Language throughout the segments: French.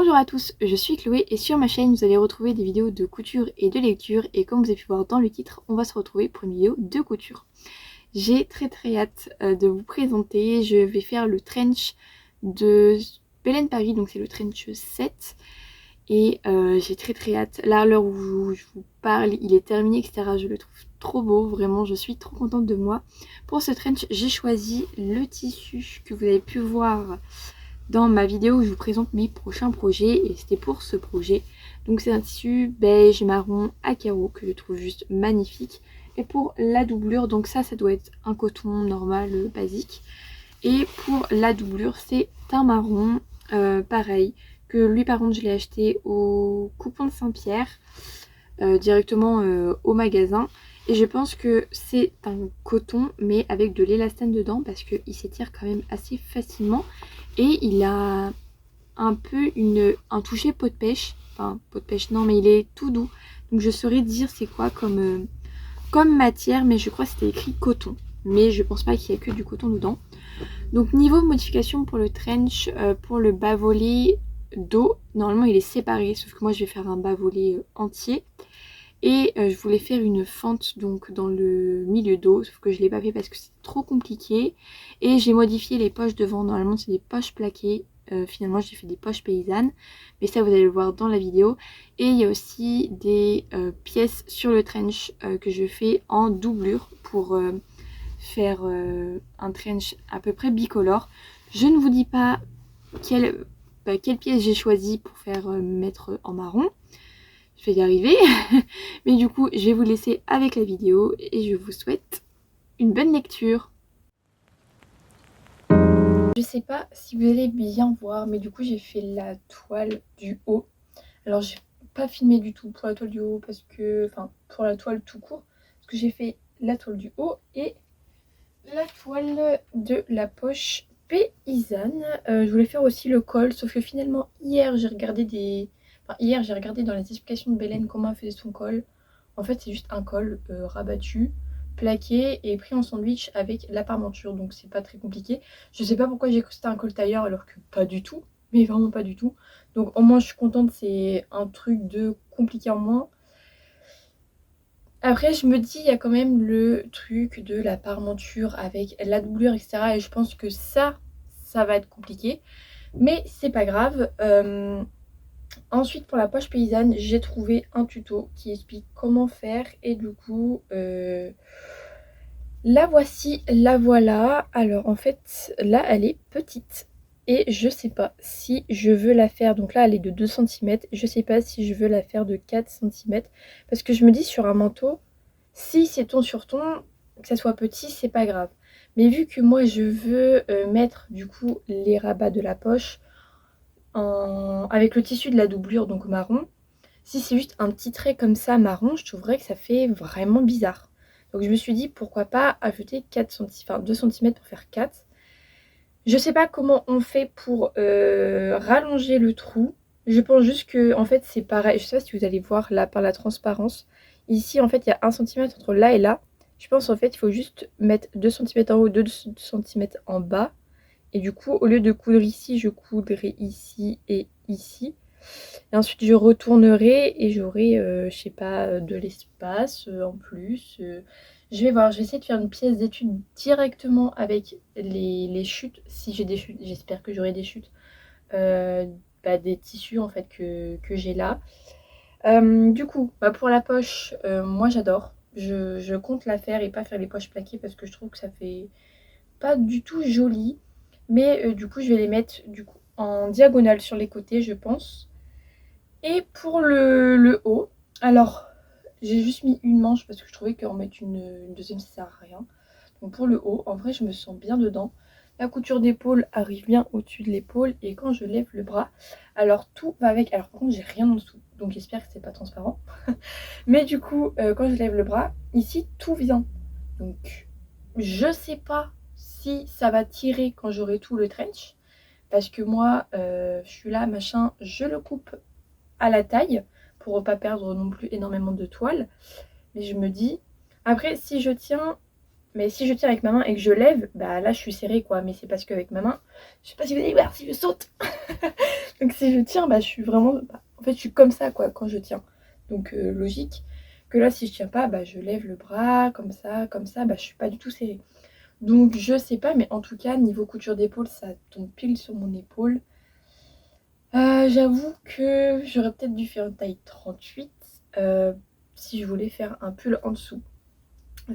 Bonjour à tous, je suis Chloé et sur ma chaîne vous allez retrouver des vidéos de couture et de lecture et comme vous avez pu voir dans le titre, on va se retrouver pour une vidéo de couture. J'ai très hâte de vous présenter, je vais faire le trench de Belen Paris, donc c'est le trench 7 et j'ai très hâte. Là à l'heure où je vous parle, il est terminé etc. Je le trouve trop beau, vraiment je suis trop contente de moi. Pour ce trench j'ai choisi le tissu que vous avez pu voir dans ma vidéo où je vous présente mes prochains projets et c'était pour ce projet. Donc c'est un tissu beige marron à carreaux que je trouve juste magnifique. Et pour la doublure, donc ça doit être un coton normal basique. Et pour la doublure c'est un marron pareil que lui par contre je l'ai acheté au Coupon de Saint-Pierre directement au magasin. Et je pense que c'est un coton mais avec de l'élastane dedans parce qu'il s'étire quand même assez facilement. Et il a un peu un toucher peau de pêche. Enfin, peau de pêche, non, mais il est tout doux. Donc je saurais dire c'est quoi comme matière, mais je crois que c'était écrit coton. Mais je pense pas qu'il y ait que du coton dedans. Donc niveau modification pour le trench, pour le bas-volet dos, normalement il est séparé, sauf que moi je vais faire un bas-volet entier. Et je voulais faire une fente donc dans le milieu dos, sauf que je ne l'ai pas fait parce que c'est trop compliqué. Et j'ai modifié les poches devant, normalement c'est des poches plaquées. Finalement j'ai fait des poches paysannes, mais ça vous allez le voir dans la vidéo. Et il y a aussi des pièces sur le trench que je fais en doublure pour faire un trench à peu près bicolore. Je ne vous dis pas quelle pièce j'ai choisi pour faire mettre en marron. Je vais y arriver. Mais du coup, je vais vous laisser avec la vidéo et je vous souhaite une bonne lecture. Je sais pas si vous allez bien voir, mais du coup, j'ai fait la toile du haut. Alors, j'ai pas filmé du tout pour la toile du haut parce que... Enfin, pour la toile tout court. Parce que j'ai fait la toile du haut et la toile de la poche paysanne. Je voulais faire aussi le col, sauf que finalement, hier, j'ai regardé j'ai regardé dans les explications de Belen comment elle faisait son col. En fait, c'est juste un col rabattu, plaqué et pris en sandwich avec la parmenture. Donc, c'est pas très compliqué. Je sais pas pourquoi j'ai cru que c'était un col tailleur alors que pas du tout. Mais vraiment pas du tout. Donc, au moins, je suis contente. C'est un truc de compliqué en moins. Après, je me dis, il y a quand même le truc de la parmenture avec la doublure, etc. Et je pense que ça va être compliqué. Mais c'est pas grave. Ensuite, pour la poche paysanne, j'ai trouvé un tuto qui explique comment faire. Et du coup, la voici, la voilà. Alors, en fait, là, elle est petite. Et je sais pas si je veux la faire. Donc là, elle est de 2 cm. Je sais pas si je veux la faire de 4 cm. Parce que je me dis, sur un manteau, si c'est ton sur ton, que ça soit petit, c'est pas grave. Mais vu que moi, je veux mettre, du coup, les rabats de la poche avec le tissu de la doublure, donc marron. Si c'est juste un petit trait comme ça marron, je trouverais que ça fait vraiment bizarre. Donc je me suis dit pourquoi pas ajouter 4 cm, enfin 2 cm pour faire 4. Je sais pas comment on fait pour rallonger le trou. Je pense juste que en fait c'est pareil. Je sais pas si vous allez voir là par la transparence. Ici en fait il y a 1 cm entre là et là. Je pense en fait il faut juste mettre 2 cm en haut, 2 cm en bas. Et du coup, au lieu de coudre ici, je coudrai ici et ici. Et ensuite, je retournerai et j'aurai, je sais pas, de l'espace en plus. Je vais voir, je vais essayer de faire une pièce d'étude directement avec les chutes. Si j'ai des chutes, j'espère que j'aurai des chutes. Des tissus en fait que j'ai là. Du coup, pour la poche, moi j'adore. Je compte la faire et pas faire les poches plaquées parce que je trouve que ça fait pas du tout joli. Mais du coup, je vais les mettre du coup en diagonale sur les côtés, je pense. Et pour le haut, alors j'ai juste mis une manche parce que je trouvais qu'en mettre une deuxième, ça sert à rien. Donc pour le haut, en vrai, je me sens bien dedans. La couture d'épaule arrive bien au-dessus de l'épaule et quand je lève le bras, alors tout va avec. Alors par contre, j'ai rien en dessous, donc j'espère que c'est pas transparent. Mais du coup, quand je lève le bras, ici, tout vient. Donc je sais pas si ça va tirer quand j'aurai tout le trench. Parce que moi, je suis là, machin, je le coupe à la taille pour ne pas perdre non plus énormément de toile. Mais je me dis, après, si je tiens, Mais si je tiens avec ma main et que je lève, bah là je suis serrée quoi. Mais c'est parce qu'avec ma main, je sais pas si vous allez voir, si je saute. Donc si je tiens, bah je suis vraiment... bah, en fait je suis comme ça quoi quand je tiens. Donc logique que là si je tiens pas, bah je lève le bras comme ça, bah je suis pas du tout serrée. Donc je sais pas, mais en tout cas niveau couture d'épaule, ça tombe pile sur mon épaule. J'avoue que j'aurais peut-être dû faire une taille 38 si je voulais faire un pull en dessous.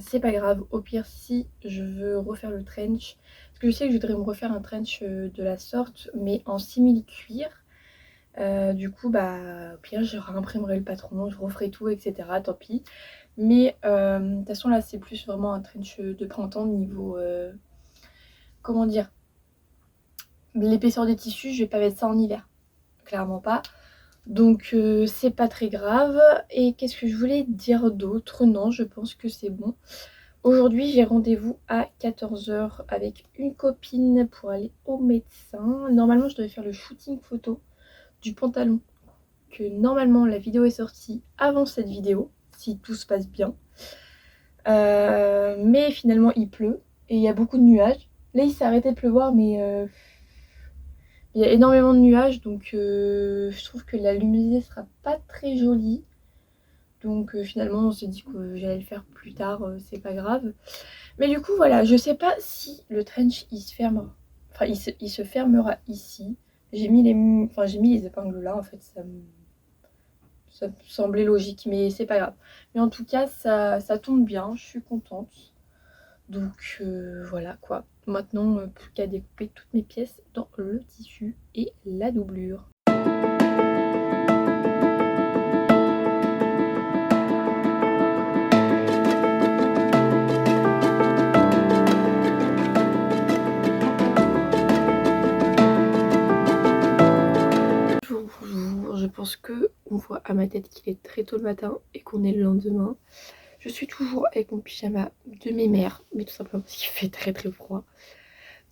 C'est pas grave, au pire si je veux refaire le trench, parce que je sais que je voudrais me refaire un trench de la sorte, mais en simili-cuir. Du coup, bah au pire je réimprimerai le patron, je referai tout, etc. Tant pis. Mais de toute façon là c'est plus vraiment un trench de printemps niveau... comment dire? L'épaisseur des tissus, je vais pas mettre ça en hiver. Clairement pas. Donc c'est pas très grave. Et qu'est-ce que je voulais dire d'autre? Non, je pense que c'est bon. Aujourd'hui, j'ai rendez-vous à 14 h avec une copine pour aller au médecin. Normalement, je devais faire le shooting photo du pantalon. Que normalement, la vidéo est sortie avant cette vidéo, si tout se passe bien. Mais finalement, il pleut et il y a beaucoup de nuages. Là, il s'est arrêté de pleuvoir, mais il y a énormément de nuages, donc je trouve que la luminosité sera pas très jolie. Donc finalement, on s'est dit que j'allais le faire plus tard, c'est pas grave. Mais du coup, voilà, je sais pas si le trench il se fermera. Enfin, il se fermera ici. J'ai mis les épingles là, en fait, ça me semblait logique, mais c'est pas grave. Mais en tout cas, ça tombe bien, je suis contente. Donc voilà quoi. Maintenant, plus qu'à découper toutes mes pièces dans le tissu et la doublure. Bonjour, je pense que on voit à ma tête qu'il est très tôt le matin et qu'on est le lendemain. Je suis toujours avec mon pyjama de mes mères, mais tout simplement parce qu'il fait très très froid.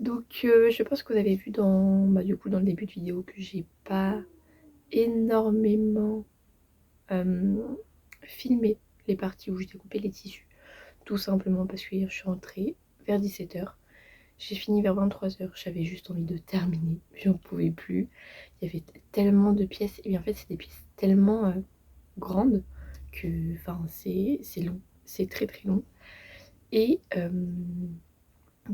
Donc je pense que vous avez vu du coup, dans le début de vidéo que j'ai pas énormément filmé les parties où j'ai découpé les tissus. Tout simplement parce que hier je suis rentrée vers 17 h. J'ai fini vers 23 h, j'avais juste envie de terminer, j'en pouvais plus. Il y avait tellement de pièces, et bien en fait c'est des pièces tellement grandes que c'est long, c'est très très long. Et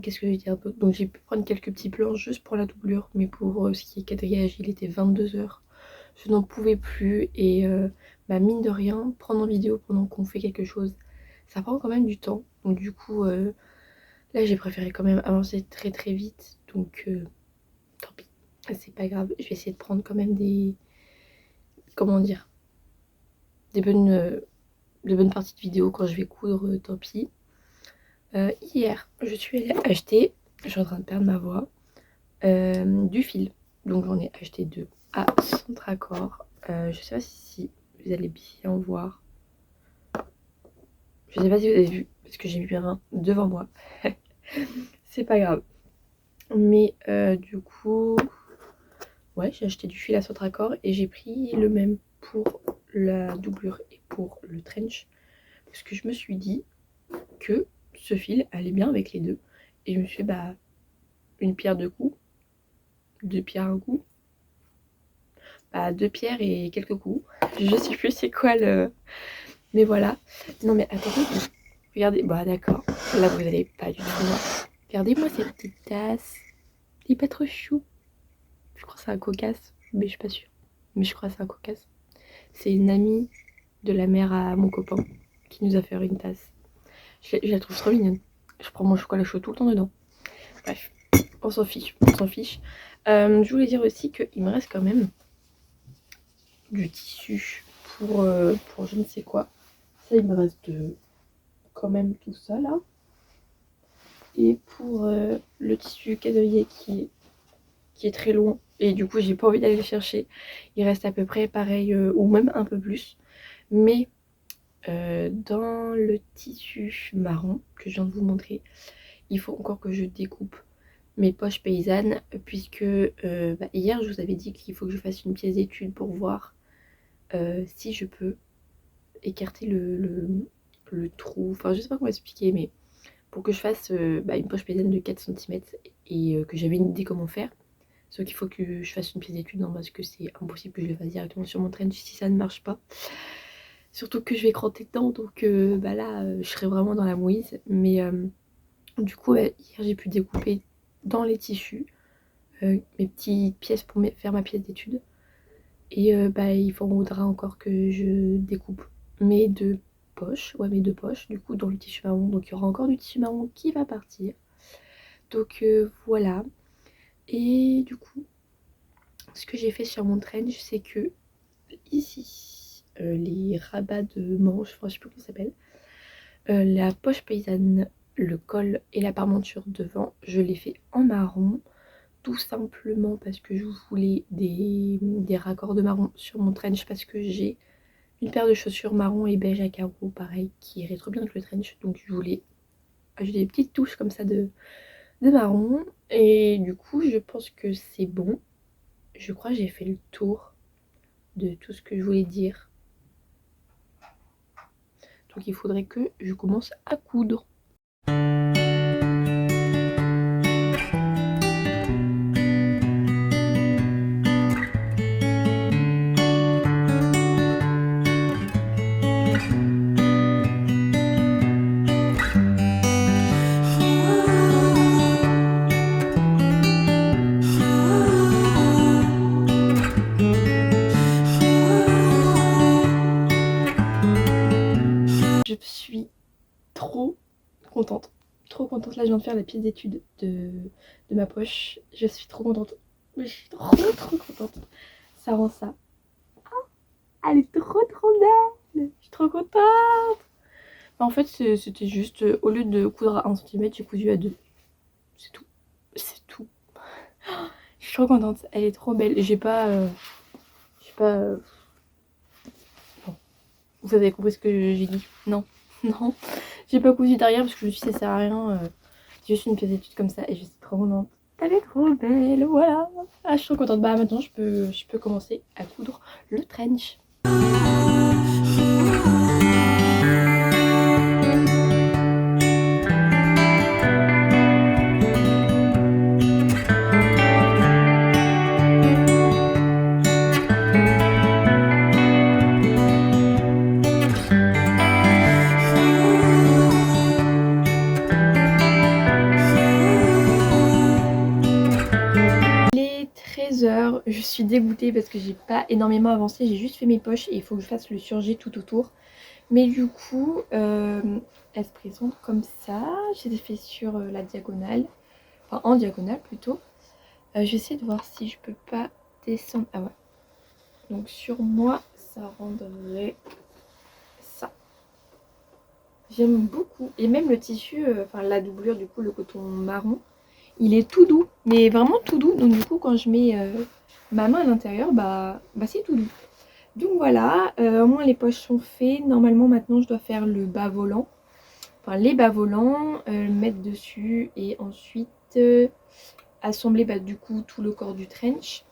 qu'est-ce que je vais dire d'autre? Donc j'ai pu prendre quelques petits plans juste pour la doublure, mais pour ce qui est quadrillage, il était 22 h. Je n'en pouvais plus et bah, mine de rien, prendre en vidéo pendant qu'on fait quelque chose, ça prend quand même du temps. Donc du coup, là j'ai préféré quand même avancer très très vite. Donc tant pis, c'est pas grave. Je vais essayer de prendre quand même des... comment dire? De bonnes parties de vidéo quand je vais coudre, tant pis. Hier, je suis allée acheter, je suis en train de perdre ma voix, du fil. Donc j'en ai acheté 2 à Centracor. Je sais pas si vous allez bien voir. Je sais pas si vous avez vu, parce que j'ai mis un devant moi. C'est pas grave. Mais du coup, ouais, j'ai acheté du fil à Centracor et j'ai pris le même pour la doublure et pour le trench. Parce que je me suis dit que ce fil allait bien avec les deux. Et je me suis dit, bah, une pierre deux coups, deux pierres un coup. Bah, deux pierres et quelques coups. Je sais plus c'est quoi le... Mais voilà. Non mais attendez, regardez. Bah d'accord, là vous allez pas du tout voir. Regardez-moi cette petite tasse. Il est pas trop chou. Je crois que c'est un cocasse, mais je suis pas sûre. Mais je crois que c'est un cocasse. C'est une amie de la mère à mon copain qui nous a fait une tasse. Je la trouve trop mignonne. Je prends mon chocolat chaud tout le temps dedans. Bref, on s'en fiche, on s'en fiche. Je voulais dire aussi qu'il me reste quand même du tissu pour je ne sais quoi. Ça, il me reste quand même tout ça là. Et pour le tissu quadrillé qui est très long et du coup j'ai pas envie d'aller le chercher, il reste à peu près pareil ou même un peu plus. Mais dans le tissu marron que je viens de vous montrer, il faut encore que je découpe mes poches paysannes puisque hier je vous avais dit qu'il faut que je fasse une pièce d'étude pour voir si je peux écarter le trou, enfin je sais pas comment expliquer, mais pour que je fasse une poche paysanne de 4 centimètres et que j'avais une idée comment faire. Sauf qu'il faut que je fasse une pièce d'étude parce que c'est impossible que je le fasse directement sur mon trench si ça ne marche pas. Surtout que je vais cranter dedans, donc là je serai vraiment dans la mouise. Mais du coup hier j'ai pu découper dans les tissus mes petites pièces pour faire ma pièce d'étude. Et il faudra encore que je découpe mes deux poches, du coup dans le tissu marron. Donc il y aura encore du tissu marron qui va partir. Donc voilà. Et du coup, ce que j'ai fait sur mon trench, c'est que ici, les rabats de manches, enfin je sais plus comment ça s'appelle, la poche paysanne, le col et la parmenture devant, je l'ai fait en marron. Tout simplement parce que je voulais des raccords de marron sur mon trench, parce que j'ai une paire de chaussures marron et beige à carreaux, pareil, qui irait trop bien avec le trench. Donc je voulais ajouter des petites touches comme ça de marron. Et du coup, je pense que c'est bon. Je crois que j'ai fait le tour de tout ce que je voulais dire. Donc il faudrait que je commence à coudre. Je suis trop contente. Trop contente. Là, je viens de faire la pièce d'étude de ma poche. Je suis trop contente. Je suis trop contente. Ça rend ça. Oh, elle est trop belle. Je suis trop contente. En fait, c'était juste, au lieu de coudre à 1 cm, j'ai cousu à 2. C'est tout. C'est tout. Je suis trop contente. Elle est trop belle. J'ai pas... Bon. Vous avez compris ce que j'ai dit? Non. Non. J'ai pas cousu derrière parce que je me suis dit ça sert à rien. C'est juste une pièce d'étude comme ça et je suis trop contente. Elle est trop belle, voilà. Ah, je suis trop contente. Bah maintenant je peux commencer à coudre le trench. Je suis dégoûtée parce que j'ai pas énormément avancé, j'ai juste fait mes poches et il faut que je fasse le surjet tout autour. Mais du coup, elle se présente comme ça. J'ai fait sur la diagonale, enfin en diagonale plutôt. Je vais essayer de voir si je peux pas descendre. Ah ouais. Donc sur moi, ça rendrait ça. J'aime beaucoup. Et même le tissu, enfin la doublure du coup, le coton marron, il est tout doux, mais vraiment tout doux. Donc du coup, quand je mets ma main à l'intérieur, c'est tout doux. Donc voilà, au moins les poches sont faites. Normalement maintenant je dois faire le bas volant, enfin les bas volants, mettre dessus et ensuite assembler du coup tout le corps du trench.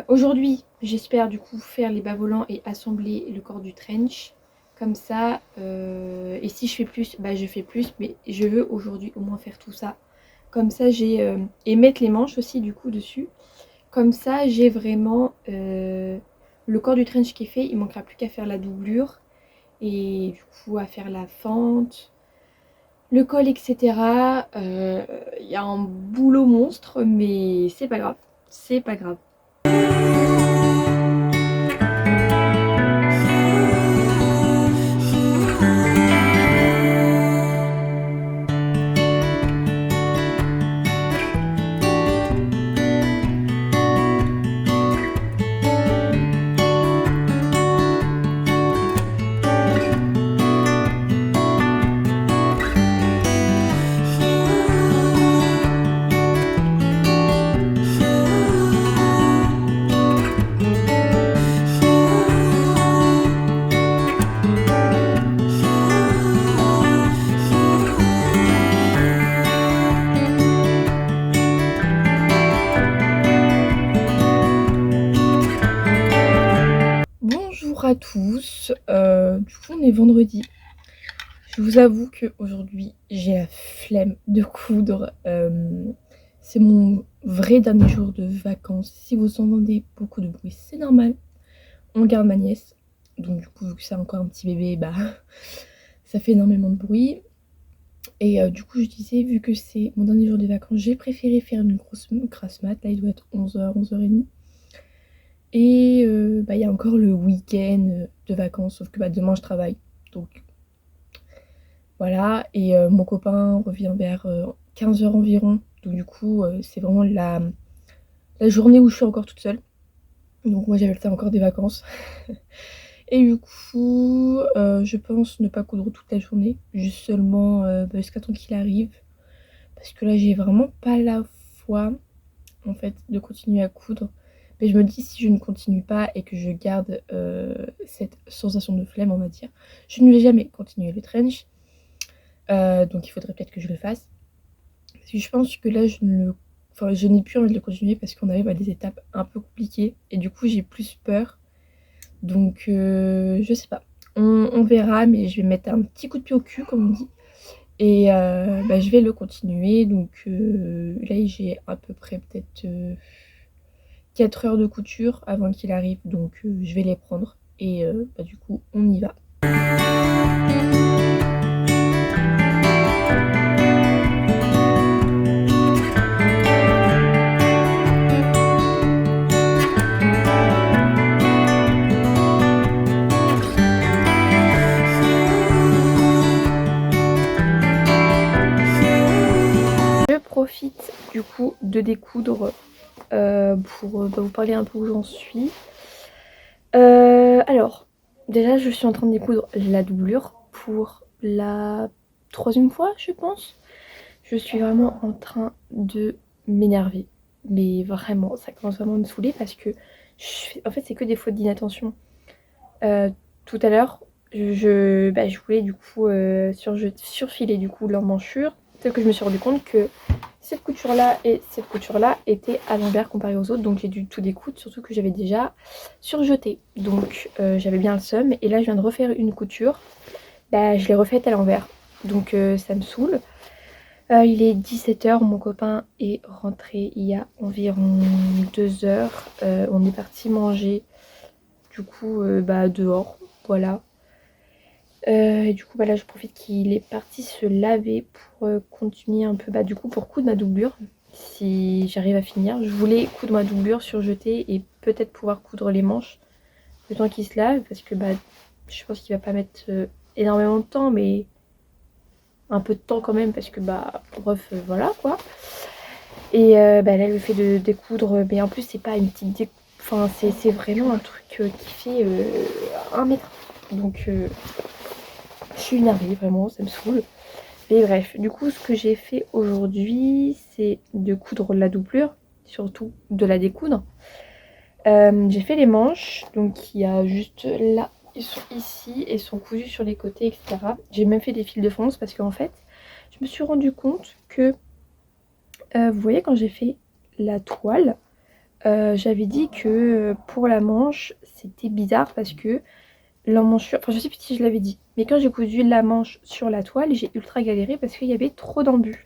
Aujourd'hui j'espère du coup faire les bas volants et assembler le corps du trench. Comme ça, et si je fais plus, je fais plus, mais je veux aujourd'hui au moins faire tout ça. Comme ça j'ai, et mettre les manches aussi du coup dessus. Comme ça j'ai vraiment le corps du trench qui est fait. Il manquera plus qu'à faire la doublure et du coup à faire la fente, le col, etc. Il y a un boulot monstre, mais c'est pas grave, c'est pas grave. Bonjour à tous, du coup on est vendredi. Je vous avoue qu'aujourd'hui, j'ai la flemme de coudre. C'est mon vrai dernier jour de vacances. Si vous entendez beaucoup de bruit, c'est normal. On garde ma nièce. Donc du coup, vu que c'est encore un petit bébé, bah ça fait énormément de bruit. Et du coup, je disais, vu que c'est mon dernier jour de vacances, j'ai préféré faire une grosse grasse mat. Là, il doit être 11h, 11h30. Et bah, il y a encore le week-end de vacances, sauf que bah, demain, je travaille. Donc voilà, et mon copain revient vers 15h environ. Donc du coup, c'est vraiment la journée où je suis encore toute seule. Donc moi, j'avais le temps encore des vacances. Et du coup, je pense ne pas coudre toute la journée, juste seulement jusqu'à temps qu'il arrive. Parce que là, j'ai vraiment pas la foi, en fait, de continuer à coudre. Mais je me dis, si je ne continue pas et que je garde cette sensation de flemme, on va dire, je ne vais jamais continuer le trench. Donc il faudrait peut-être que je le fasse. Parce que je pense que là, je n'ai plus envie de le continuer parce qu'on arrive à des étapes un peu compliquées. Et du coup, j'ai plus peur. Donc, je sais pas. On verra, mais je vais mettre un petit coup de pied au cul, comme on dit. Et bah, je vais le continuer. Donc là, j'ai à peu près peut-être 4 heures de couture avant qu'il arrive. Donc je vais les prendre. Et bah, du coup, on y va. Je profite du coup de découdre pour bah, vous parler un peu où j'en suis. Alors, déjà je suis en train de découdre la doublure pour la 3e fois, je pense. Je suis vraiment en train de m'énerver. Mais vraiment, ça commence vraiment à me saouler parce que en fait c'est que des fautes d'inattention. Tout à l'heure, je voulais du coup surfiler du coup l'emmanchure. Sauf que je me suis rendu compte que cette couture là et cette couture là étaient à l'envers comparé aux autres, donc j'ai dû tout découdre, surtout que j'avais déjà surjeté. Donc j'avais bien le seum, et là je viens de refaire une couture, bah, je l'ai refaite à l'envers, donc ça me saoule. Il est 17h, mon copain est rentré il y a environ 2 heures. On est parti manger du coup bah, dehors, voilà. Et du coup bah, là je profite qu'il est parti se laver pour continuer un peu, bah, du coup pour coudre ma doublure, si j'arrive à finir. Je voulais coudre ma doublure, surjeter et peut-être pouvoir coudre les manches le temps qu'il se lave, parce que bah, je pense qu'il va pas mettre énormément de temps, mais un peu de temps quand même, parce que bah bref voilà quoi. Et bah, là le fait de découdre, mais en plus c'est pas une petite enfin c'est vraiment un truc qui fait 1 mètre, donc je suis énervée, vraiment, ça me saoule. Mais bref, du coup, ce que j'ai fait aujourd'hui, c'est de coudre la doublure, surtout de la découdre. J'ai fait les manches, donc il y a juste là, ils sont ici et sont cousus sur les côtés, etc. J'ai même fait des fils de fonce parce qu'en fait, je me suis rendu compte que, vous voyez, quand j'ai fait la toile, j'avais dit que pour la manche, c'était bizarre parce que l'emmanchure, enfin je sais plus si je l'avais dit, mais quand j'ai cousu la manche sur la toile, j'ai ultra galéré parce qu'il y avait trop d'embus.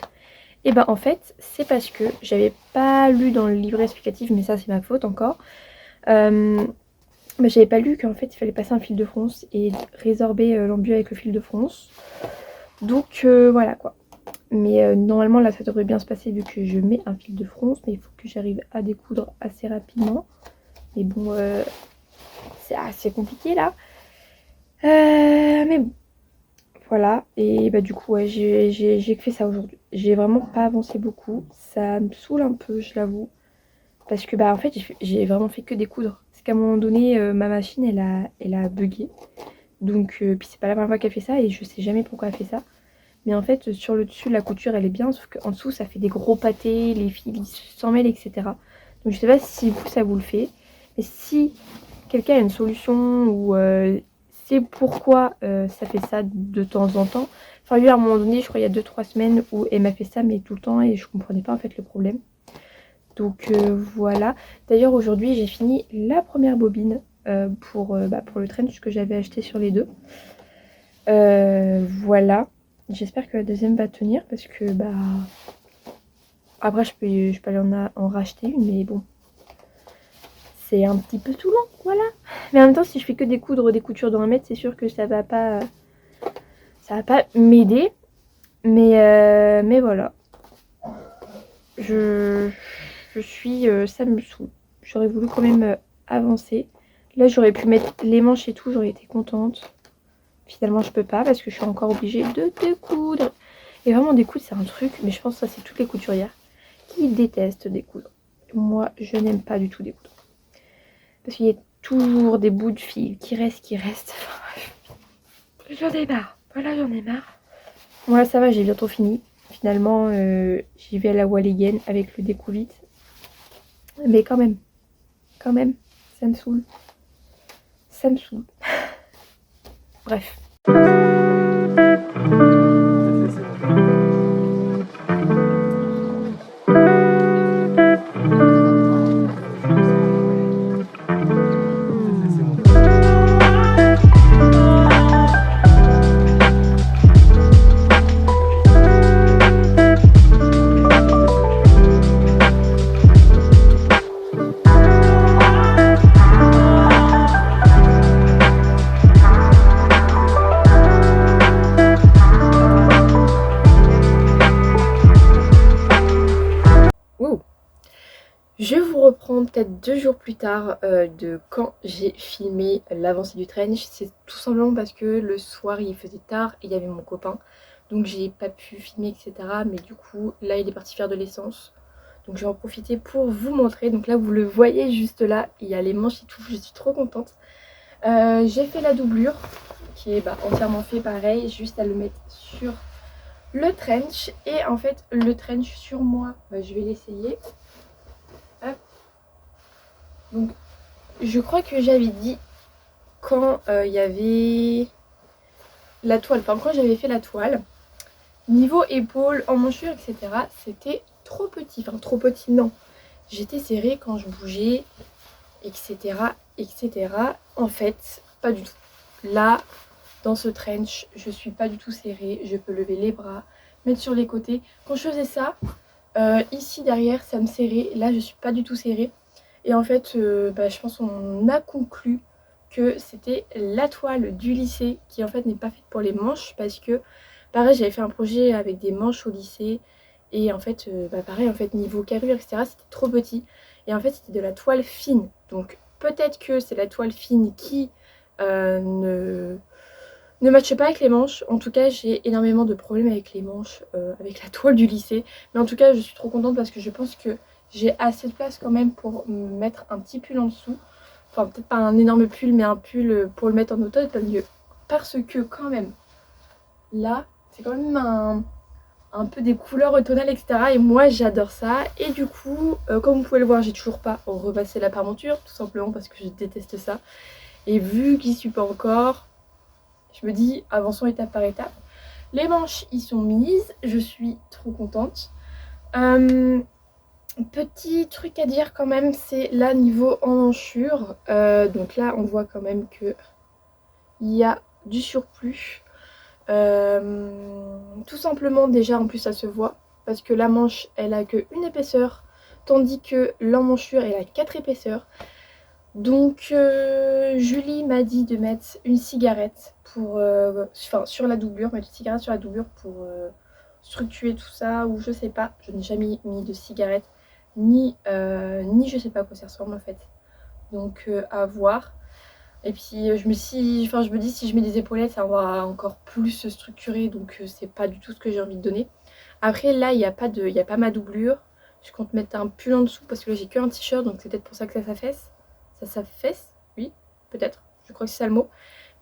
Et ben en fait, c'est parce que j'avais pas lu dans le livret explicatif, mais ça c'est ma faute encore. Bah, j'avais pas lu qu'en fait il fallait passer un fil de fronce et résorber l'embu avec le fil de fronce. Donc voilà quoi. Mais normalement là ça devrait bien se passer vu que je mets un fil de fronce, mais il faut que j'arrive à découdre assez rapidement. Mais bon, c'est assez compliqué là. Mais bon, voilà. Et bah du coup ouais, j'ai fait ça aujourd'hui. J'ai vraiment pas avancé beaucoup. Ça me saoule un peu, je l'avoue. Parce que bah en fait j'ai vraiment fait que découdre. C'est qu'à un moment donné ma machine elle a bugué. Donc puis c'est pas la première fois qu'elle fait ça et je sais jamais pourquoi elle fait ça. Mais en fait sur le dessus la couture elle est bien, sauf qu'en dessous ça fait des gros pâtés, les fils ils s'en mêlent, etc. Donc je sais pas si vous ça vous le fait. Mais si quelqu'un a une solution ou sait pourquoi ça fait ça de temps en temps. Enfin lui à un moment donné, je crois il y a 2-3 semaines où elle m'a fait ça mais tout le temps et je comprenais pas en fait le problème. Donc voilà. D'ailleurs aujourd'hui j'ai fini la première bobine pour le trench que j'avais acheté sur les deux. Voilà. J'espère que la deuxième va tenir parce que bah après je peux aller en racheter une, mais bon, c'est un petit peu saoulant, voilà. Mais en même temps, si je fais que découdre des coutures de 1 mètre, c'est sûr que ça va pas m'aider. Mais voilà. Je, je suis, ça me saoule. J'aurais voulu quand même avancer. Là, j'aurais pu mettre les manches et tout, j'aurais été contente. Finalement, je peux pas parce que je suis encore obligée de découdre. Et vraiment, découdre, c'est un truc, mais je pense que ça, c'est toutes les couturières qui détestent découdre. Moi, je n'aime pas du tout découdre. Parce qu'il y a toujours des bouts de fil qui restent. J'en ai marre. Voilà, j'en ai marre. Voilà, ça va, j'ai bientôt fini. Finalement, j'y vais à la Walligen avec le découvite. Mais quand même, ça me saoule. Ça me saoule. Bref. Wow. Je vous reprends peut-être 2 jours plus tard de quand j'ai filmé l'avancée du trench. C'est tout simplement parce que le soir il faisait tard et il y avait mon copain. Donc j'ai pas pu filmer, etc. Mais du coup là il est parti faire de l'essence. Donc je vais en profiter pour vous montrer. Donc là vous le voyez juste là, il y a les manches et tout, je suis trop contente. J'ai fait la doublure qui est entièrement fait pareil, juste à le mettre sur le trench. Et en fait le trench sur moi, je vais l'essayer. Hop. Donc je crois que j'avais dit quand il y avait la toile, enfin quand j'avais fait la toile, niveau épaule, emmanchure, etc. c'était trop petit, enfin trop petit non. J'étais serrée quand je bougeais, etc. etc. En fait, pas du tout. Là, dans ce trench, je suis pas du tout serrée, je peux lever les bras, mettre sur les côtés. Quand je faisais ça, ici derrière, ça me serrait. Là, je suis pas du tout serrée. Et en fait, je pense qu'on a conclu que c'était la toile du lycée qui en fait n'est pas faite pour les manches parce que pareil j'avais fait un projet avec des manches au lycée et en fait pareil en fait niveau carrure etc c'était trop petit et en fait c'était de la toile fine donc peut-être que c'est la toile fine qui ne matche pas avec les manches. En tout cas j'ai énormément de problèmes avec les manches avec la toile du lycée, mais en tout cas je suis trop contente parce que je pense que j'ai assez de place quand même pour mettre un petit pull en dessous. Enfin, peut-être pas un énorme pull, mais un pull pour le mettre en automne, parce que quand même, là, c'est quand même un peu des couleurs automnales, etc. Et moi, j'adore ça. Et du coup, comme vous pouvez le voir, j'ai toujours pas repassé la parmenture, tout simplement parce que je déteste ça. Et vu qu'il n'y suis pas encore, je me dis, avançons étape par étape. Les manches, y sont mises. Je suis trop contente. Petit truc à dire quand même, c'est là niveau emmanchure. Donc là, on voit quand même que il y a du surplus. Tout simplement, déjà en plus ça se voit parce que la manche elle a que une épaisseur, tandis que l'emmanchure elle a 4 épaisseurs. Donc Julie m'a dit de mettre une cigarette pour, sur la doublure, mettre une cigarette sur la doublure pour structurer tout ça, ou je sais pas, je n'ai jamais mis de cigarette, ni je sais pas à quoi ça ressemble en fait. Donc à voir. Et puis je me dis si je mets des épaulettes ça va encore plus se structurer, donc c'est pas du tout ce que j'ai envie de donner. Après là il n'y a pas ma doublure. Je compte mettre un pull en dessous parce que là j'ai que un t-shirt, donc c'est peut-être pour ça que ça s'affaisse. Ça s'affaisse, oui, peut-être, je crois que c'est ça le mot.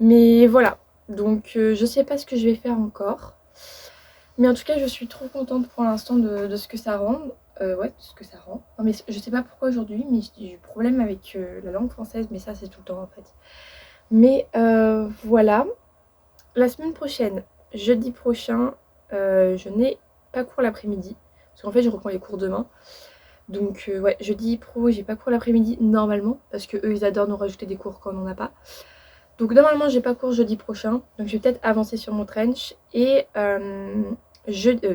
Mais voilà, donc je sais pas ce que je vais faire encore. Mais en tout cas je suis trop contente pour l'instant de ce que ça rend. Ouais, de ce que ça rend. Non mais je sais pas pourquoi aujourd'hui, mais j'ai du problème avec la langue française, mais ça c'est tout le temps en fait. Mais voilà, la semaine prochaine, jeudi prochain, je n'ai pas cours l'après-midi. Parce qu'en fait je reprends les cours demain. Donc ouais, jeudi pro, j'ai pas cours l'après-midi normalement. Parce que eux ils adorent nous rajouter des cours quand on n'en a pas. Donc normalement j'ai pas cours jeudi prochain, donc je vais peut-être avancer sur mon trench. Et jeudi,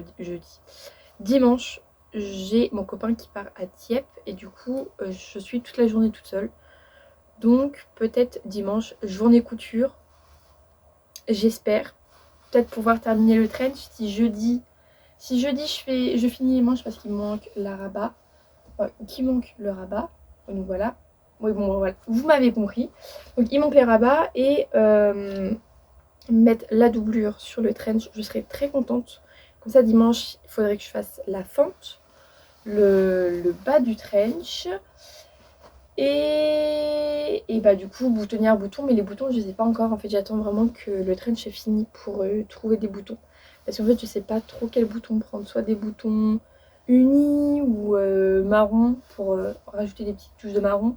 dimanche, j'ai mon copain qui part à Dieppe et du coup je suis toute la journée toute seule. Donc peut-être dimanche, journée couture, j'espère peut-être pouvoir terminer le trench. Si jeudi je finis les manches parce qu'il me manque la rabat, qui manque le rabat, donc voilà. Oui bon voilà, vous m'avez compris. Donc il manque les rabats et mettre la doublure sur le trench, je serai très contente. Comme ça dimanche il faudrait que je fasse la fente, le bas du trench et bah du coup boutonnière bouton, mais les boutons je sais pas encore. En fait j'attends vraiment que le trench est fini pour trouver des boutons, parce qu'en fait je sais pas trop quel bouton prendre, soit des boutons unis ou marron pour rajouter des petites touches de marron,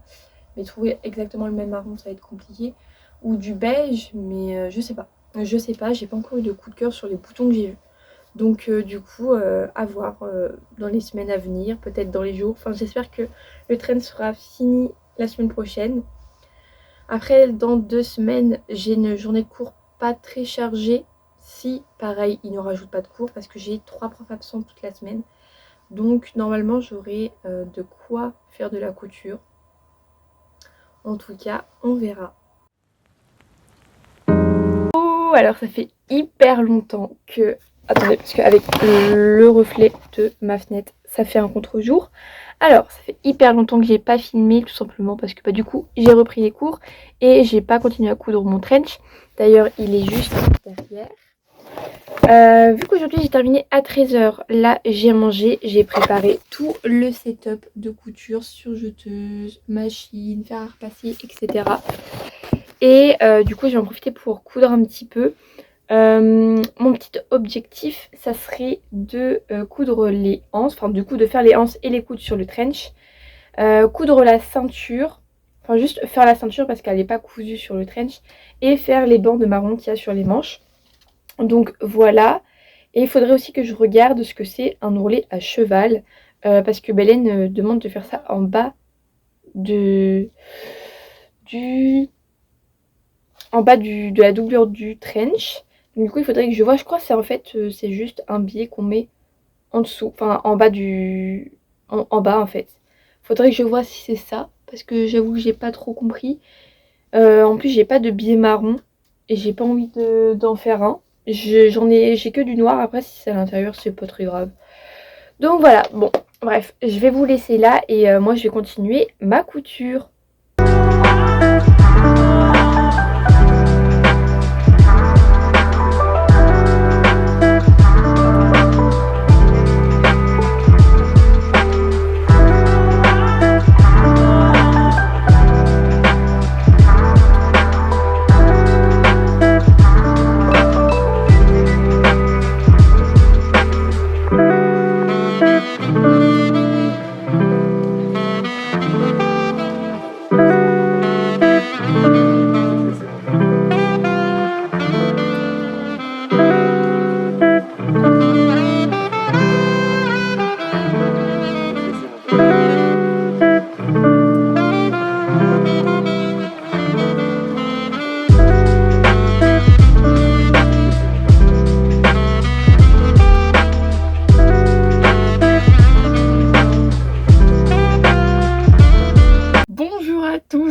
mais trouver exactement le même marron ça va être compliqué, ou du beige, mais je sais pas, j'ai pas encore eu de coup de cœur sur les boutons que j'ai vus. Donc du coup à voir dans les semaines à venir, peut-être dans les jours, enfin j'espère que le train sera fini la semaine prochaine. Après dans 2 semaines j'ai une journée de cours pas très chargée, si pareil ils ne rajoutent pas de cours parce que j'ai 3 profs absents toute la semaine. Donc normalement j'aurai de quoi faire de la couture. En tout cas on verra. Oh, alors ça fait hyper longtemps que... Attendez, parce qu'avec le reflet de ma fenêtre, ça fait un contre-jour. Alors, ça fait hyper longtemps que j'ai pas filmé, tout simplement parce que du coup, j'ai repris les cours et j'ai pas continué à coudre mon trench. D'ailleurs, il est juste derrière. Vu qu'aujourd'hui j'ai terminé à 13 h, là j'ai mangé, j'ai préparé tout le setup de couture, surjeteuse, machine, fer à repasser, etc. Et du coup, je vais en profiter pour coudre un petit peu. Mon petit objectif, ça serait de coudre les anses, enfin du coup de faire les anses et les coudes sur le trench, coudre la ceinture, enfin juste faire la ceinture parce qu'elle n'est pas cousue sur le trench, et faire les bandes marron qu'il y a sur les manches. Donc voilà. Et il faudrait aussi que je regarde ce que c'est un ourlet à cheval, parce que Belen demande de faire ça en bas de la doublure du trench. Donc, du coup il faudrait que je vois, je crois que c'est en fait c'est juste un biais qu'on met en dessous, enfin en bas en bas en fait. Faudrait que je vois si c'est ça, parce que j'avoue que j'ai pas trop compris. En plus j'ai pas de biais marron et j'ai pas envie d'en faire un. J'ai que du noir, après si c'est à l'intérieur c'est pas très grave. Donc voilà, bon bref, je vais vous laisser là et moi je vais continuer ma couture.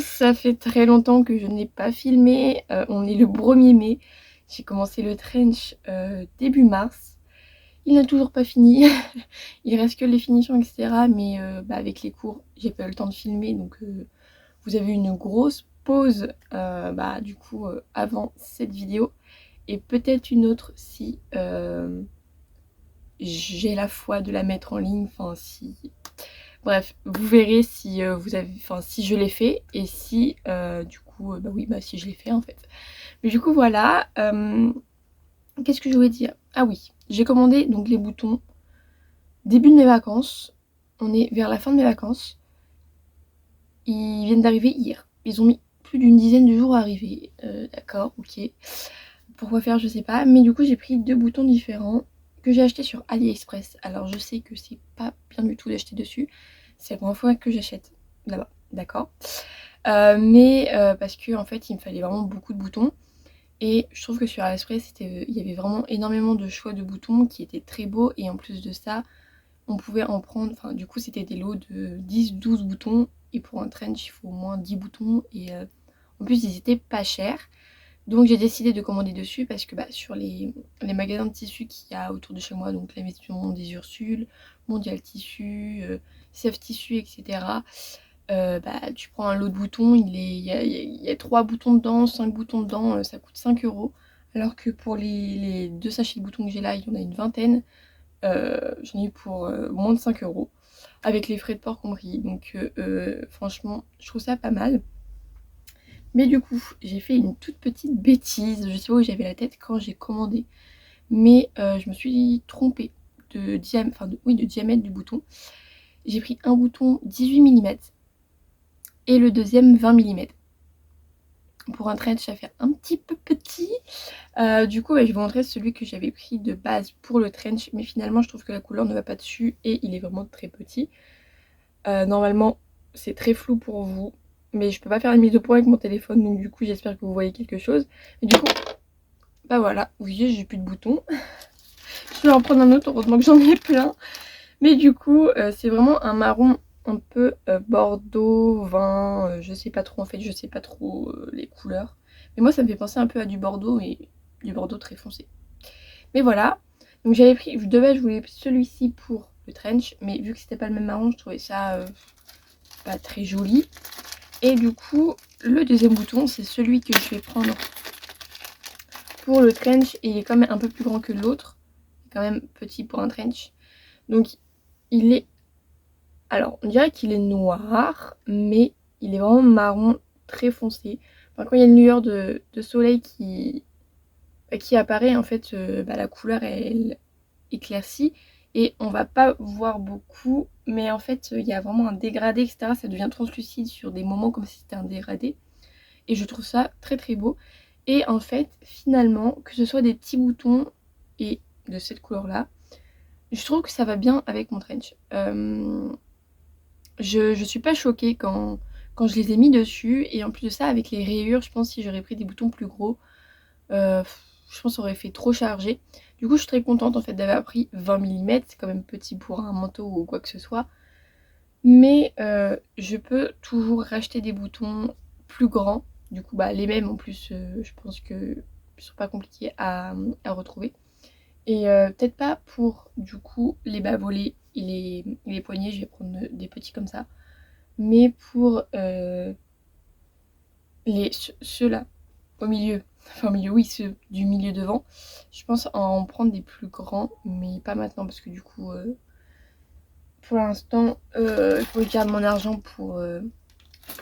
Ça fait très longtemps que je n'ai pas filmé, on est le 1er mai, j'ai commencé le trench début mars, il n'a toujours pas fini, il reste que les finitions etc, mais avec les cours j'ai pas eu le temps de filmer, donc vous avez une grosse pause du coup avant cette vidéo, et peut-être une autre si j'ai la foi de la mettre en ligne, enfin si... Bref, vous verrez si si je l'ai fait et si du coup si je l'ai fait en fait. Mais du coup voilà, qu'est-ce que je voulais dire? Ah oui, j'ai commandé donc les boutons début de mes vacances. On est vers la fin de mes vacances. Ils viennent d'arriver hier. Ils ont mis plus d'une dizaine de jours à arriver. D'accord, ok. Pourquoi faire, je sais pas. Mais du coup j'ai pris 2 boutons différents que j'ai acheté sur AliExpress. Alors je sais que c'est pas bien du tout d'acheter dessus, c'est la première fois que j'achète là-bas, d'accord. Parce que en fait il me fallait vraiment beaucoup de boutons. Et je trouve que sur AliExpress, il y avait vraiment énormément de choix de boutons qui étaient très beaux. Et en plus de ça, on pouvait en prendre, enfin du coup c'était des lots de 10-12 boutons. Et pour un trench, il faut au moins 10 boutons. Et en plus, ils étaient pas chers. Donc j'ai décidé de commander dessus parce que sur les magasins de tissus qu'il y a autour de chez moi, donc la Maison des Ursules, Mondial Tissu, Sève Tissu, etc. Tu prends un lot de boutons, il y a 3 boutons dedans, 5 boutons dedans, ça coûte 5 euros. Alors que pour les 2 sachets de boutons que j'ai là, il y en a une vingtaine. J'en ai eu pour moins de 5 euros, avec les frais de port compris. Donc franchement, je trouve ça pas mal. Mais du coup, j'ai fait une toute petite bêtise. Je sais pas où j'avais la tête quand j'ai commandé. Mais je me suis trompée de diamètre du bouton. J'ai pris un bouton 18 mm et le deuxième 20 mm. Pour un trench, ça fait un petit peu petit. Du coup, je vais vous montrer celui que j'avais pris de base pour le trench. Mais finalement, je trouve que la couleur ne va pas dessus et il est vraiment très petit. Normalement, c'est très flou pour vous. Mais je peux pas faire une mise au point avec mon téléphone. Donc du coup, j'espère que vous voyez quelque chose. Et du coup, voilà. Vous voyez, j'ai plus de boutons. Je vais en prendre un autre. Heureusement que j'en ai plein. Mais du coup, c'est vraiment un marron un peu bordeaux, vin, je sais pas trop en fait, je sais pas trop les couleurs. Mais moi ça me fait penser un peu à du bordeaux, mais du bordeaux très foncé. Mais voilà, donc j'avais pris, je voulais celui-ci pour le trench, mais vu que c'était pas le même marron, je trouvais ça pas très joli. Et du coup, le deuxième bouton, c'est celui que je vais prendre pour le trench, et il est quand même un peu plus grand que l'autre, quand même petit pour un trench. Donc il est... Alors, on dirait qu'il est noir, mais il est vraiment marron très foncé. Enfin, quand il y a une lueur de soleil qui apparaît, en fait, la couleur, elle éclaircit. Et on va pas voir beaucoup, mais en fait, il y a vraiment un dégradé, etc. Ça devient translucide sur des moments comme si c'était un dégradé. Et je trouve ça très très beau. Et en fait, finalement, que ce soit des petits boutons et de cette couleur-là, je trouve que ça va bien avec mon trench. Je suis pas choquée quand je les ai mis dessus. Et en plus de ça, avec les rayures, je pense que si j'aurais pris des boutons plus gros, je pense que ça aurait fait trop chargé. Du coup, je suis très contente en fait d'avoir pris 20 mm. C'est quand même petit pour un manteau ou quoi que ce soit. Mais je peux toujours racheter des boutons plus grands. Du coup, les mêmes en plus, je pense que ne sont pas compliqués à retrouver. Et peut-être pas pour du coup les bas volets et les poignets, je vais prendre des petits comme ça. Mais pour ceux-là, au milieu, enfin au milieu, oui, ceux du milieu devant, je pense en prendre des plus grands, mais pas maintenant parce que du coup, pour l'instant, il faut que je garde mon argent pour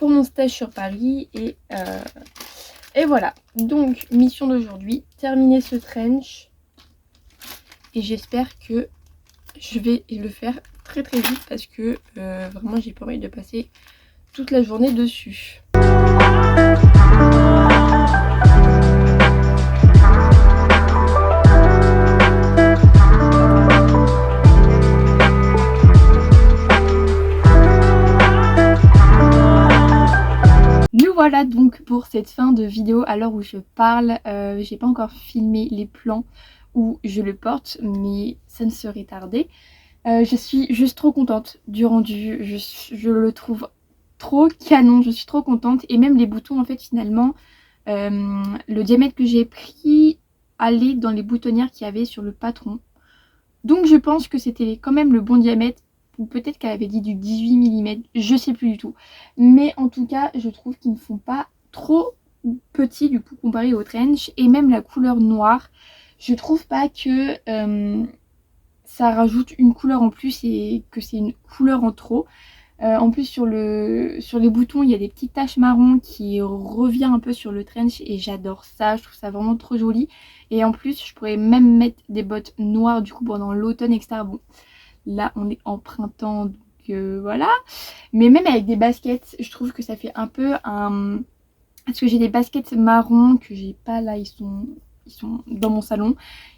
mon stage sur Paris. Et voilà, donc mission d'aujourd'hui, terminer ce trench. Et j'espère que je vais le faire très très vite parce que vraiment j'ai pas envie de passer toute la journée dessus. Nous voilà donc pour cette fin de vidéo à l'heure où je parle. J'ai pas encore filmé les plans où je le porte, mais ça ne serait tardé. Je suis juste trop contente du rendu, je le trouve trop canon, je suis trop contente. Et même les boutons en fait finalement, le diamètre que j'ai pris allait dans les boutonnières qu'il y avait sur le patron. Donc je pense que c'était quand même le bon diamètre, ou peut-être qu'elle avait dit du 18 mm, je sais plus du tout. Mais en tout cas, je trouve qu'ils ne font pas trop petits du coup comparé au trench. Et même la couleur noire, je trouve pas que ça rajoute une couleur en plus et que c'est une couleur en trop. En plus sur les boutons il y a des petites taches marron qui revient un peu sur le trench et j'adore ça, je trouve ça vraiment trop joli. Et en plus je pourrais même mettre des bottes noires du coup pendant l'automne, etc. Bon là on est en printemps donc voilà. Mais même avec des baskets je trouve que ça fait un peu un... Parce que j'ai des baskets marron que j'ai pas là, ils sont dans mon salon.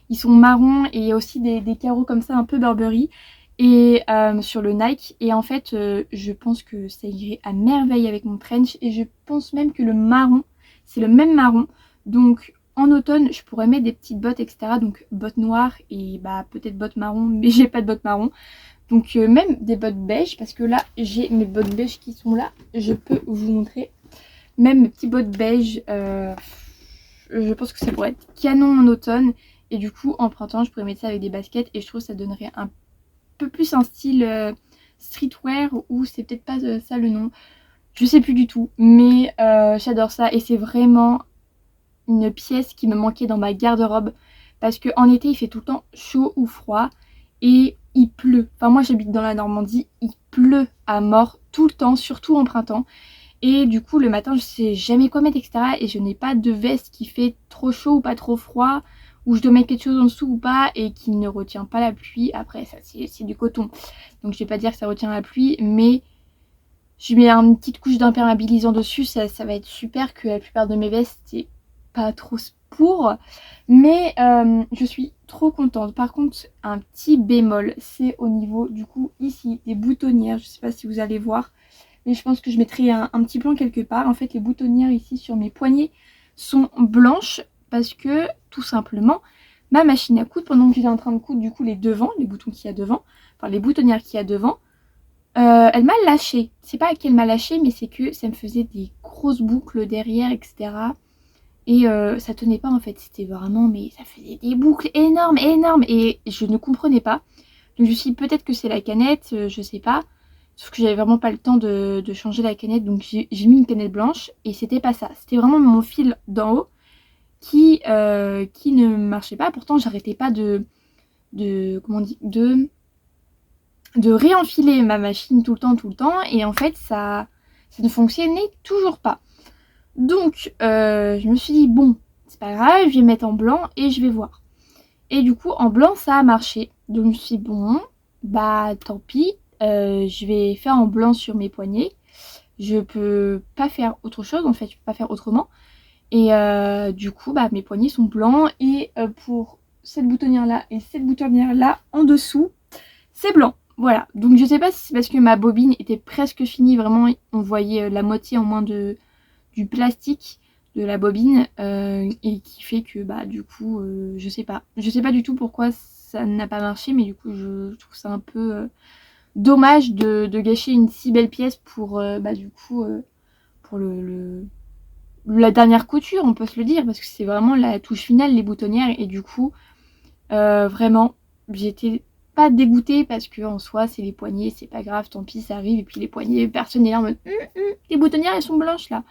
Ils sont marrons et il y a aussi des carreaux comme ça un peu Burberry. et sur le Nike. Et en fait, je pense que ça irait à merveille avec mon trench. Et je pense même que le marron, c'est le même marron. Donc en automne, je pourrais mettre des petites bottes, etc. Donc bottes noires et bah peut-être bottes marron, mais j'ai pas de bottes marron. Donc même des bottes beige, parce que là, j'ai mes bottes beige qui sont là. Je peux vous montrer. Même mes petites bottes beige, je pense que ça pourrait être canon en automne. Et du coup, en printemps, je pourrais mettre ça avec des baskets. Et je trouve que ça donnerait un peu plus un style streetwear, ou c'est peut-être pas ça le nom. Je sais plus du tout. Mais j'adore ça. Et c'est vraiment une pièce qui me manquait dans ma garde-robe. Parce qu'en été, il fait tout le temps chaud ou froid. Et il pleut. Enfin, moi, j'habite dans la Normandie. Il pleut à mort tout le temps, surtout en printemps. Et du coup, le matin, je sais jamais quoi mettre, etc. Et je n'ai pas de veste qui fait trop chaud ou pas trop froid, ou je dois mettre quelque chose en dessous ou pas, et qui ne retient pas la pluie. Après, ça, c'est du coton. Donc, je vais pas dire que ça retient la pluie, mais je mets une petite couche d'imperméabilisant dessus. Ça va être super, que la plupart de mes vestes, c'est pas trop pour. Mais je suis trop contente. Par contre, un petit bémol, c'est au niveau, du coup, ici, des boutonnières. Je sais pas si vous allez voir. Mais je pense que je mettrai un petit plan quelque part. En fait, les boutonnières ici sur mes poignets sont blanches parce que, tout simplement, ma machine à coudre, pendant que j'étais en train de coudre du coup les devants, les boutons qu'il y a devant, enfin les boutonnières qu'il y a devant, elle m'a lâché. C'est pas qu'elle m'a lâché, mais c'est que ça me faisait des grosses boucles derrière, etc. Et ça tenait pas en fait. C'était vraiment, mais ça faisait des boucles énormes, énormes. Et je ne comprenais pas. Donc je me suis dit, peut-être que c'est la canette, je sais pas. Sauf que j'avais vraiment pas le temps de changer la canette, donc j'ai mis une canette blanche et c'était pas ça. C'était vraiment mon fil d'en haut qui ne marchait pas. Pourtant, j'arrêtais pas comment on dit, de réenfiler ma machine tout le temps, et en fait, ça ne fonctionnait toujours pas. Donc, je me suis dit, bon, c'est pas grave, je vais mettre en blanc et je vais voir. Et du coup, en blanc, ça a marché. Donc, je me suis dit, bon, bah tant pis. Je vais faire en blanc sur mes poignets. Je peux pas faire autre chose, en fait, je peux pas faire autrement. Et du coup, bah mes poignets sont blancs. Et pour cette boutonnière là et cette boutonnière là en dessous, c'est blanc. Voilà. Donc je sais pas si c'est parce que ma bobine était presque finie, vraiment on voyait la moitié en moins du plastique de la bobine, et qui fait que bah du coup je sais pas du tout pourquoi ça n'a pas marché, mais du coup je trouve ça un peu dommage de gâcher une si belle pièce pour bah du coup pour la dernière couture, on peut se le dire, parce que c'est vraiment la touche finale, les boutonnières. Et du coup vraiment j'étais pas dégoûtée, parce que en soi c'est les poignets, c'est pas grave, tant pis, ça arrive. Et puis les poignets, personne n'est là en mode les boutonnières elles sont blanches là,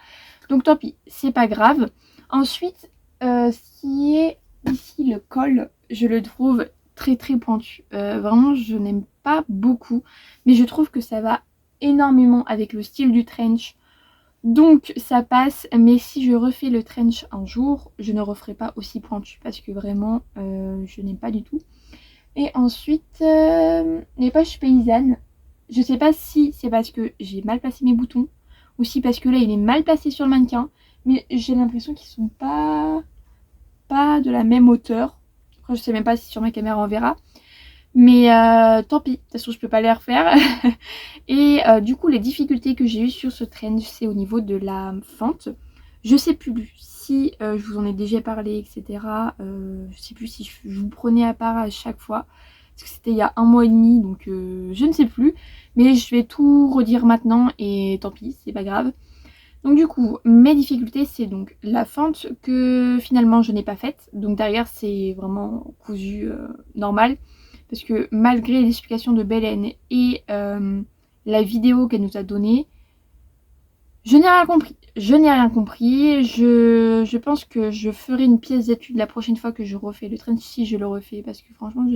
donc tant pis, c'est pas grave. Ensuite, ce qui est ici le col, je le trouve très très pointu. Vraiment, je n'aime pas beaucoup, mais je trouve que ça va énormément avec le style du trench. Donc ça passe, mais si je refais le trench un jour, je ne referai pas aussi pointu, parce que vraiment, je n'aime pas du tout. Et ensuite, les poches paysannes. Je sais pas si c'est parce que j'ai mal placé mes boutons, ou si parce que là il est mal placé sur le mannequin, mais j'ai l'impression qu'ils sont pas de la même hauteur. Après, je sais même pas si sur ma caméra on verra. Mais tant pis, de toute façon je peux pas les refaire. Et du coup les difficultés que j'ai eues sur ce trench, c'est au niveau de la fente. Je sais plus si je vous en ai déjà parlé, etc. Je sais plus si je vous prenais à part à chaque fois, parce que c'était il y a 1 mois et demi, donc je ne sais plus. Mais je vais tout redire maintenant, et tant pis, c'est pas grave. Donc du coup, mes difficultés, c'est donc la fente que finalement je n'ai pas faite. Donc derrière, c'est vraiment cousu normal. Parce que malgré l'explication de Belen et la vidéo qu'elle nous a donnée, je n'ai rien compris. Je pense que je ferai une pièce d'étude la prochaine fois que je refais le trench, si je le refais. Parce que franchement,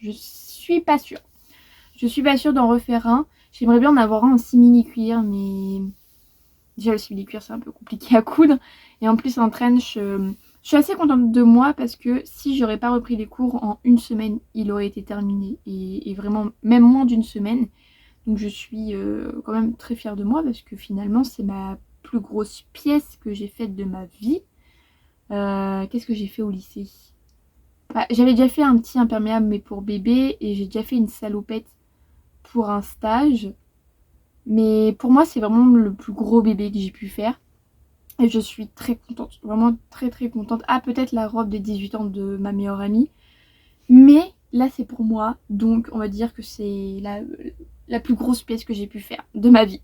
je suis pas sûre. Je suis pas sûre d'en refaire un. J'aimerais bien en avoir un en simili-cuir, mais déjà le simili-cuir c'est un peu compliqué à coudre. Et en plus un trench, je suis assez contente de moi, parce que si j'aurais pas repris les cours en 1 semaine, il aurait été terminé. Et vraiment, même moins d'1 semaine. Donc je suis quand même très fière de moi, parce que finalement c'est ma plus grosse pièce que j'ai faite de ma vie. Qu'est-ce que j'ai fait au lycée? Bah, j'avais déjà fait un petit imperméable, mais pour bébé, et j'ai déjà fait une salopette pour un stage. Mais pour moi, c'est vraiment le plus gros bébé que j'ai pu faire. Et je suis très contente, vraiment très très contente. Ah, peut-être la robe des 18 ans de ma meilleure amie. Mais là, c'est pour moi. Donc, on va dire que c'est la plus grosse pièce que j'ai pu faire de ma vie.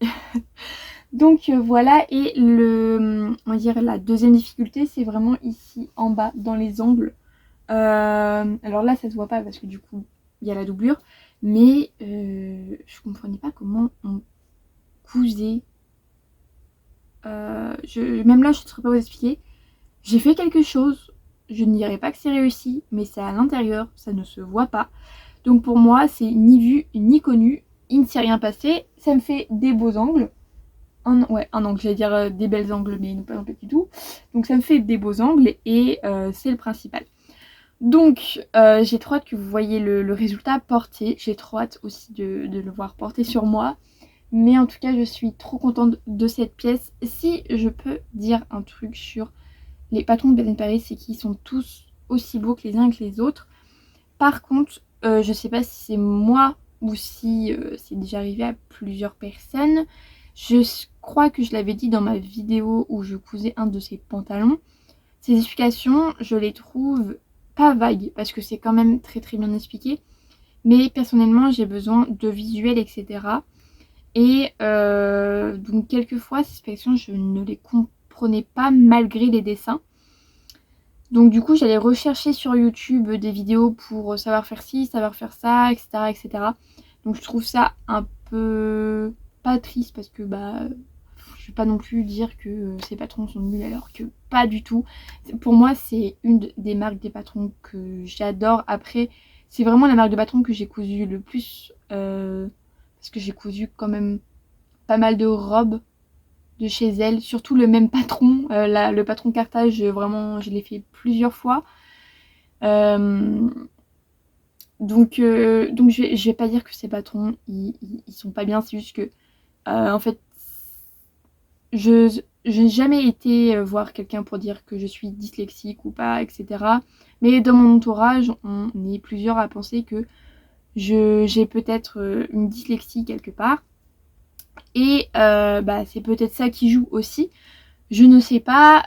Donc voilà, et on va dire la deuxième difficulté, c'est vraiment ici en bas, dans les angles. Alors là, ça se voit pas parce que du coup, il y a la doublure. Mais je comprenais pas comment on cousait. Même là, je ne saurais pas vous expliquer. J'ai fait quelque chose, je ne dirais pas que c'est réussi, mais c'est à l'intérieur, ça ne se voit pas. Donc pour moi, c'est ni vu ni connu. Il ne s'est rien passé. Ça me fait des beaux angles. Un angle, j'allais dire des belles angles, mais non pas du tout. Donc ça me fait des beaux angles et c'est le principal. Donc j'ai trop hâte que vous voyez le résultat porté. J'ai trop hâte aussi de le voir porter sur moi. Mais en tout cas, je suis trop contente de cette pièce. Si je peux dire un truc sur les patrons de Ben & Paris, c'est qu'ils sont tous aussi beaux que les uns que les autres. Par contre, je sais pas si c'est moi ou si c'est déjà arrivé à plusieurs personnes. Je crois que je l'avais dit dans ma vidéo où je cousais un de ces pantalons. Ces explications, je les trouve pas vagues parce que c'est quand même très très bien expliqué. Mais personnellement, j'ai besoin de visuels, etc. Et donc quelquefois, ces explications, je ne les comprenais pas malgré les dessins. Donc du coup, j'allais rechercher sur YouTube des vidéos pour savoir faire ci, savoir faire ça, etc. etc. Donc je trouve ça un peu pas triste parce que je vais pas non plus dire que ces patrons sont nuls alors que pas du tout. Pour moi, c'est une des marques des patrons que j'adore. Après, c'est vraiment la marque de patron que j'ai cousu le plus parce que j'ai cousu quand même pas mal de robes de chez elle, surtout le même patron, le patron Carthage, vraiment je l'ai fait plusieurs fois. Donc je vais pas dire que ces patrons ils sont pas bien, c'est juste que en fait je n'ai jamais été voir quelqu'un pour dire que je suis dyslexique ou pas, etc. Mais dans mon entourage, on est plusieurs à penser que j'ai peut-être une dyslexie quelque part. Et c'est peut-être ça qui joue aussi. Je ne sais pas,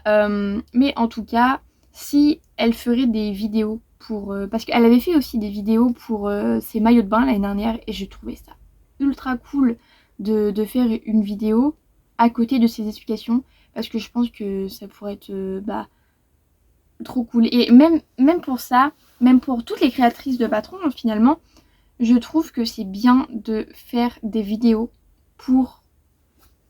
mais en tout cas, si elle ferait des vidéos pour... parce qu'elle avait fait aussi des vidéos pour ses maillots de bain l'année dernière et j'ai trouvé ça ultra cool de faire une vidéo à côté de ses explications parce que je pense que ça pourrait être trop cool. Et même pour ça, même pour toutes les créatrices de patrons finalement, je trouve que c'est bien de faire des vidéos pour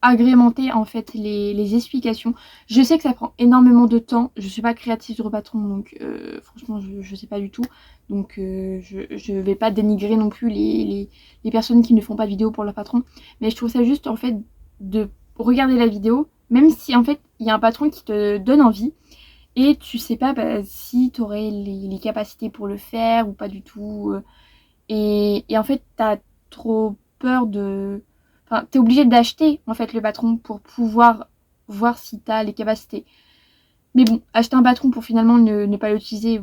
agrémenter en fait les explications. Je sais que ça prend énormément de temps, je suis pas créatrice de patron donc franchement je sais pas du tout, donc je vais pas dénigrer non plus les personnes qui ne font pas de vidéo pour leur patron, mais je trouve ça juste en fait de regarder la vidéo, même si en fait il y a un patron qui te donne envie et tu sais pas si tu aurais les capacités pour le faire ou pas du tout, et en fait t'as trop peur de... Enfin, t'es obligé d'acheter en fait le patron pour pouvoir voir si t'as les capacités. Mais bon, acheter un patron pour finalement ne pas l'utiliser,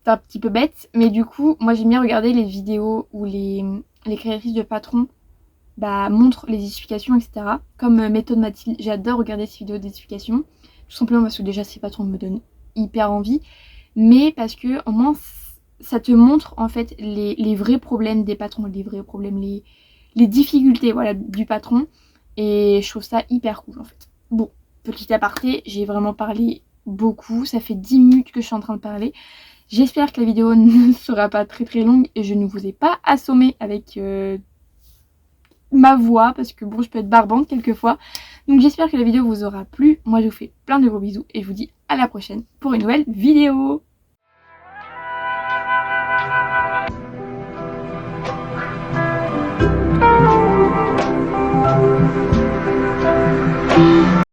c'est un petit peu bête. Mais du coup, moi j'aime bien regarder les vidéos où les créatrices de patrons montrent les explications, etc. Comme Méthode Mathilde, j'adore regarder ces vidéos d'explications. Tout simplement parce que déjà ces patrons me donnent hyper envie. Mais parce que au moins ça te montre en fait les vrais problèmes des patrons, les vrais problèmes, les difficultés voilà, du patron. Et je trouve ça hyper cool en fait. Bon, petit aparté, j'ai vraiment parlé beaucoup. Ça fait 10 minutes que je suis en train de parler. J'espère que la vidéo ne sera pas très très longue et je ne vous ai pas assommé avec ma voix parce que bon, je peux être barbante quelquefois. Donc j'espère que la vidéo vous aura plu. Moi je vous fais plein de gros bisous et je vous dis à la prochaine pour une nouvelle vidéo.